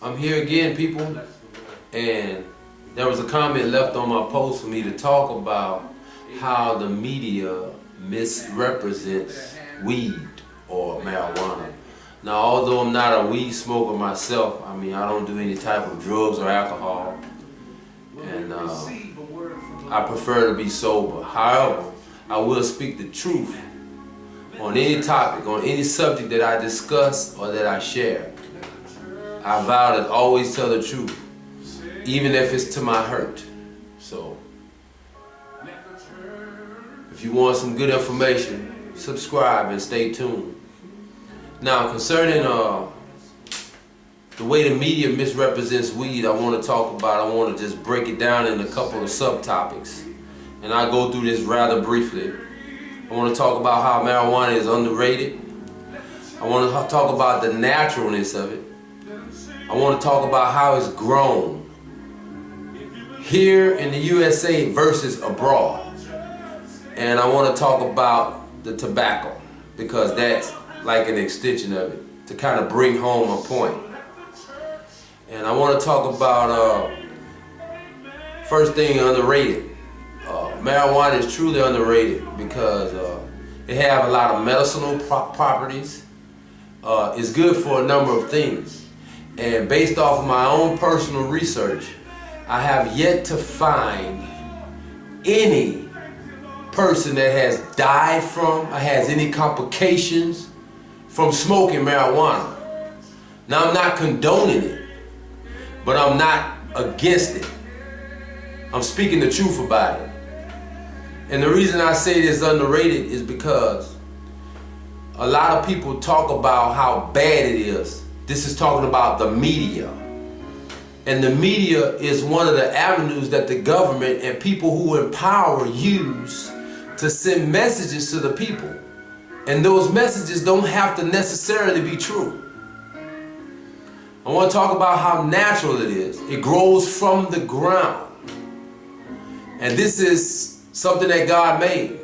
I'm here again, people, and there was a comment left on my post for me to talk about how the media misrepresents weed or marijuana. Now, although I'm not a weed smoker myself, I mean, I don't do any type of drugs or alcohol, and I prefer to be sober. However, I will speak the truth on any topic, on any subject that I discuss or that I share. I vow to always tell the truth, even if it's to my hurt. So, if you want some good information, subscribe and stay tuned. Now, concerning the way the media misrepresents weed, I want to just break it down in a couple of subtopics. And I'll go through this rather briefly. I want to talk about how marijuana is underrated. I want to talk about the naturalness of it. I want to talk about how it's grown here in the USA versus abroad. And I want to talk about the tobacco, because that's like an extension of it, to kind of bring home a point. And I want to talk about, first thing, underrated. Marijuana is truly underrated because it has a lot of medicinal properties. It's good for a number of things. And based off of my own personal research, I have yet to find any person that has died from or has any complications from smoking marijuana. Now, I'm not condoning it, but I'm not against it. I'm speaking the truth about it. And the reason I say this underrated is because a lot of people talk about how bad it is. This is talking about the media. And the media is one of the avenues that the government and people who in power use to send messages to the people. And those messages don't have to necessarily be true. I want to talk about how natural it is. It grows from the ground. And this is something that God made.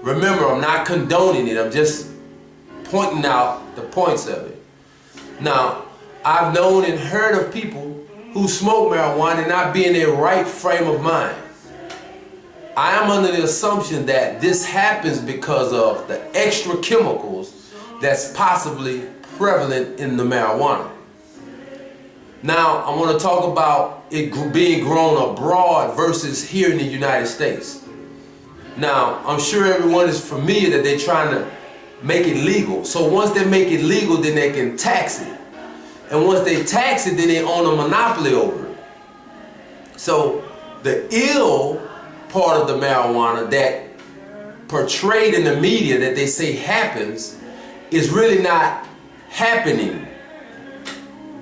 Remember, I'm not condoning it. I'm just pointing out the points of it. Now, I've known and heard of people who smoke marijuana and not be in their right frame of mind. I am under the assumption that this happens because of the extra chemicals that's possibly prevalent in the marijuana. Now, I want to talk about it being grown abroad versus here in the United States. Now, I'm sure everyone is familiar that they're trying to make it legal. So once they make it legal, then they can tax it. And once they tax it, then they own a monopoly over it. So the ill part of the marijuana that portrayed in the media that they say happens is really not happening.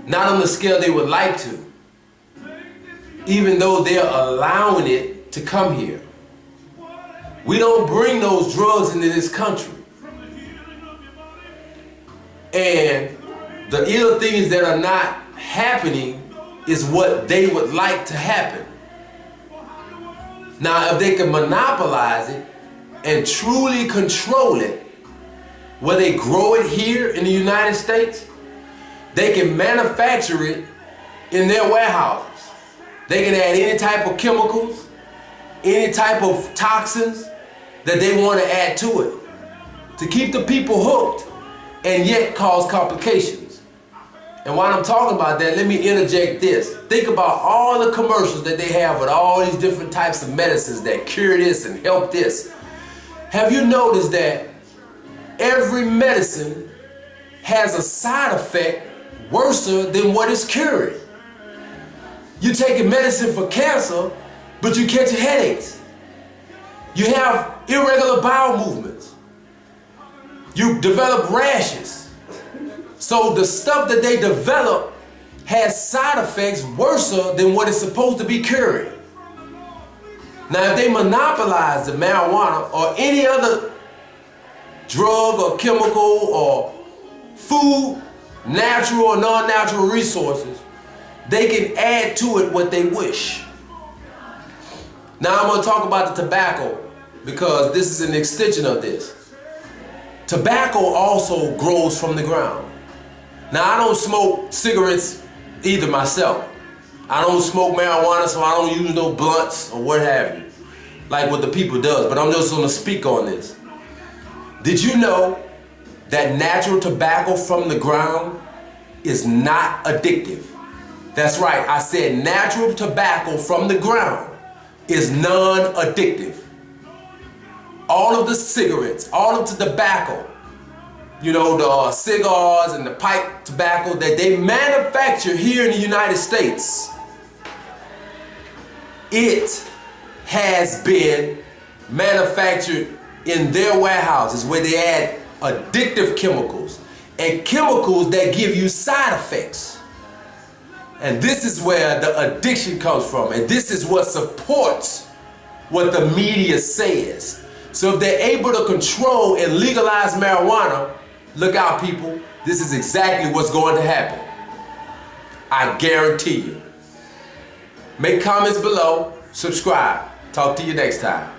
Not on the scale they would like to, even though they're allowing it to come here. We don't bring those drugs into this country. And the ill things that are not happening is what they would like to happen. Now, if they can monopolize it and truly control it, where they grow it here in the United States, they can manufacture it in their warehouses. They can add any type of chemicals, any type of toxins that they want to add to it to keep the people hooked and yet cause complications. And while I'm talking about that, let me interject this. Think about all the commercials that they have with all these different types of medicines that cure this and help this. Have you noticed that every medicine has a side effect worse than what it's curing? You're taking medicine for cancer, but you catch headaches. You have irregular bowel movements. You develop rashes. So the stuff that they develop has side effects worse than what it's supposed to be curing. Now, if they monopolize the marijuana or any other drug or chemical or food, natural or non-natural resources, they can add to it what they wish. Now I'm going to talk about the tobacco because this is an extension of this. Tobacco also grows from the ground. Now, I don't smoke cigarettes either myself. I don't smoke marijuana, so I don't use no blunts or what have you, like what the people does, but I'm just gonna speak on this. Did you know that natural tobacco from the ground is not addictive? That's right, I said natural tobacco from the ground is non-addictive. All of the cigarettes, all of the tobacco, you know, the cigars and the pipe tobacco that they manufacture here in the United States, it has been manufactured in their warehouses where they add addictive chemicals and chemicals that give you side effects. And this is where the addiction comes from, and this is what supports what the media says. So if they're able to control and legalize marijuana, look out, people, this is exactly what's going to happen. I guarantee you. Make comments below, subscribe. Talk to you next time.